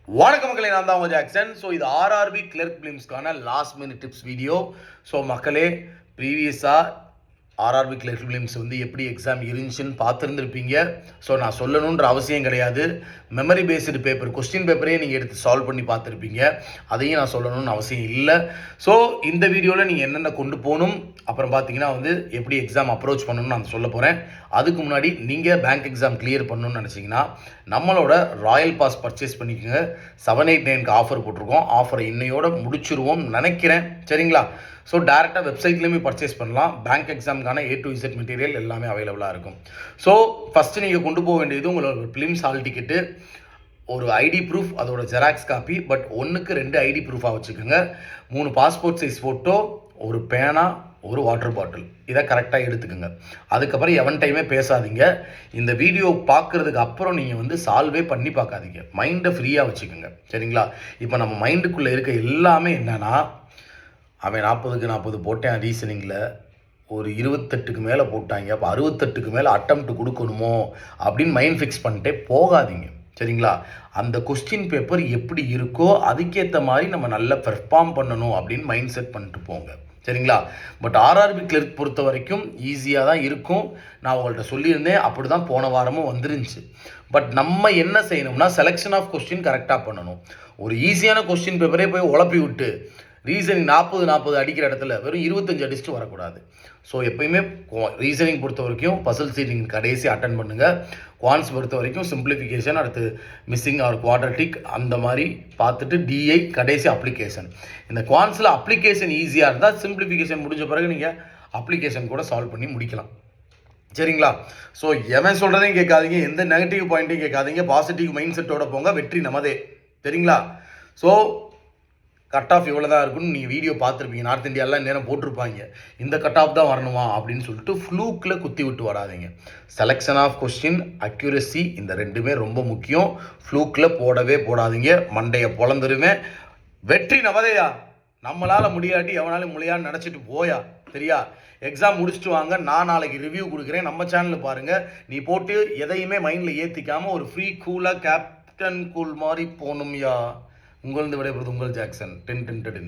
வணக்க மக்களே, நான் தான் உங்கள் ஜாக்சன். ஸோ இது ஆர்ஆர்பி கிளர்க் பிலிம்ஸ்க்கான last minute tips video. So மக்களே, ப்ரீவியஸாக ஆர்ஆர்பி கிளர்க் பிலிம்ஸ் எப்படி எக்ஸாம் இருந்துச்சுன்னு பார்த்துருந்துருப்பீங்க. ஸோ நான் சொல்லணுன்ற அவசியம் கிடையாது. மெமரி பேஸ்டு பேப்பர், கொஸ்டின் பேப்பரே நீங்கள் எடுத்து சால்வ் பண்ணி பார்த்துருப்பீங்க. அதையும் நான் சொல்லணும்னு அவசியம் இல்லை. ஸோ இந்த வீடியோவில் நீங்கள் என்னென்ன கொண்டு போகணும், அப்புறம் பார்த்தீங்கன்னா எப்படி எக்ஸாம் அப்ரோச் பண்ணணும்னு நான் சொல்ல போகிறேன். அதுக்கு முன்னாடி நீங்கள் பேங்க் எக்ஸாம் கிளியர் பண்ணணும்னு நினச்சிங்கன்னா நம்மளோட ராயல் பாஸ் பர்ச்சேஸ் பண்ணிக்கோங்க. 789க்கு ஆஃபர் போட்டிருக்கோம். ஆஃபரை இன்னையோட முடிச்சிருவோம் நினைக்கிறேன். சரிங்களா? ஸோ டேரெக்டாக வெப்சைட்லேயுமே பர்ச்சேஸ் பண்ணலாம். பேங்க் எக்ஸாமுக்கான A to Z மெட்டீரியல் எல்லாமே அவைலபிளாக இருக்கும். ஸோ ஃபஸ்ட்டு நீங்கள் கொண்டு போக வேண்டியது உங்களோட பிலிம்ஸ் ஹால் டிக்கெட்டு, ஒரு ஐடி ப்ரூஃப், அதோட ஜெராக்ஸ் காப்பி. பட் 1க்கு 2 ஐடி ப்ரூஃபாக வச்சுக்கோங்க. 3 பாஸ்போர்ட் சைஸ் ஃபோட்டோ, ஒரு பேனா, ஒரு வாட்டர் பாட்டில். இதை கரெக்டாக எடுத்துக்கோங்க. அதுக்கப்புறம் எவன் டைமே பேசாதீங்க. இந்த வீடியோ பார்க்குறதுக்கு அப்புறம் நீங்கள் சால்வே பண்ணி பார்க்காதீங்க. மைண்டை ஃப்ரீயாக வச்சுக்கோங்க. சரிங்களா? இப்போ நம்ம மைண்டுக்குள்ளே இருக்க எல்லாமே என்னென்னா, அவன் 40க்கு 40 போட்டேன் ரீசனிங்கில், ஒரு 28க்கு மேலே போட்டாங்க, அப்போ 68க்கு மேலே அட்டம்ப்ட் கொடுக்கணுமோ அப்படின்னு மைண்ட் ஃபிக்ஸ் பண்ணிட்டே போகாதீங்க. சரிங்களா? அந்த கொஸ்டின் பேப்பர் எப்படி இருக்கோ அதுக்கேற்ற மாதிரி நம்ம நல்லா பெர்ஃபார்ம் பண்ணணும் அப்படின்னு மைண்ட் செட் பண்ணிட்டு போங்க. சரிங்களா? பட் ஆர்ஆர்பி கிளர்க் பொறுத்த வரைக்கும் ஈஸியாக தான் இருக்கும். நான் உங்கள்கிட்ட சொல்லியிருந்தேன், அப்படி தான் போன வாரமும் வந்துருந்துச்சு. பட் நம்ம என்ன செய்யணும்னா, செலெக்ஷன் ஆஃப் கொஸ்டின் கரெக்டாக பண்ணணும். ஒரு ஈஸியான கொஸ்டின் பேப்பரே போய் உழப்பி விட்டு ரீசனிங் 40 அடிக்கிற இடத்துல வெறும் 25 அடிச்சுட்டு வரக்கூடாது. ஸோ எப்பயுமே ரீசனிங் பொறுத்த வரைக்கும் பசில் சீட்டிங் கடைசி அட்டன் பண்ணுங்கள். குவான்ஸ் பொறுத்த வரைக்கும் சிம்பிளிஃபிகேஷன், அடுத்து மிஸ்ஸிங் ஆர் குவாட்ரட்டிக், அந்த மாதிரி பார்த்துட்டு டிஐ, கடைசி அப்ளிகேஷன். இந்த குவான்ஸில் அப்ளிகேஷன் ஈஸியாக இருந்தால் சிம்பிளிஃபிகேஷன் முடிஞ்ச பிறகு நீங்கள் அப்ளிகேஷன் கூட சால்வ் பண்ணி முடிக்கலாம். சரிங்களா? ஸோ எவன் சொல்கிறதையும் கேட்காதீங்க, எந்த நெகட்டிவ் பாயிண்ட்டையும் கேட்காதீங்க. பாசிட்டிவ் மைண்ட் செட்டோட போங்க, வெற்றி நமதே. சரிங்களா? ஸோ கட் ஆஃப் இவ்வளோ தான் இருக்குன்னு நீங்கள் வீடியோ பார்த்துருப்பீங்க. நார்த் இந்தியாவில் நேரம் போட்டிருப்பாங்க, இந்த கட் ஆஃப் தான் வரணுமா அப்படின்னு சொல்லிட்டு ஃப்ளூக்கில் குத்தி விட்டு வராதிங்க. செலெக்ஷன் ஆஃப் கொஸ்டின், அக்யூரசி, இந்த ரெண்டுமே ரொம்ப முக்கியம். ஃப்ளூக்கில் போடவே போடாதீங்க. மண்டையை பொழந்துருவேன். வெற்றி நமதையா. நம்மளால் முடியாட்டி எவனாலும் முடியான்னு நினச்சிட்டு போயா. சரியா? எக்ஸாம் முடிச்சுட்டு வாங்க. நான் நாளைக்கு ரிவ்யூ கொடுக்குறேன். நம்ம சேனலில் பாருங்கள். நீ போட்டு எதையுமே மைண்டில் ஏற்றிக்காமல் ஒரு ஃப்ரீ கூலாக கேப்டன் கூல் மாதிரி போகணும்யா. உங்களது விடைபெறுவது உங்கள் ஜாக்சன். 10 10 10.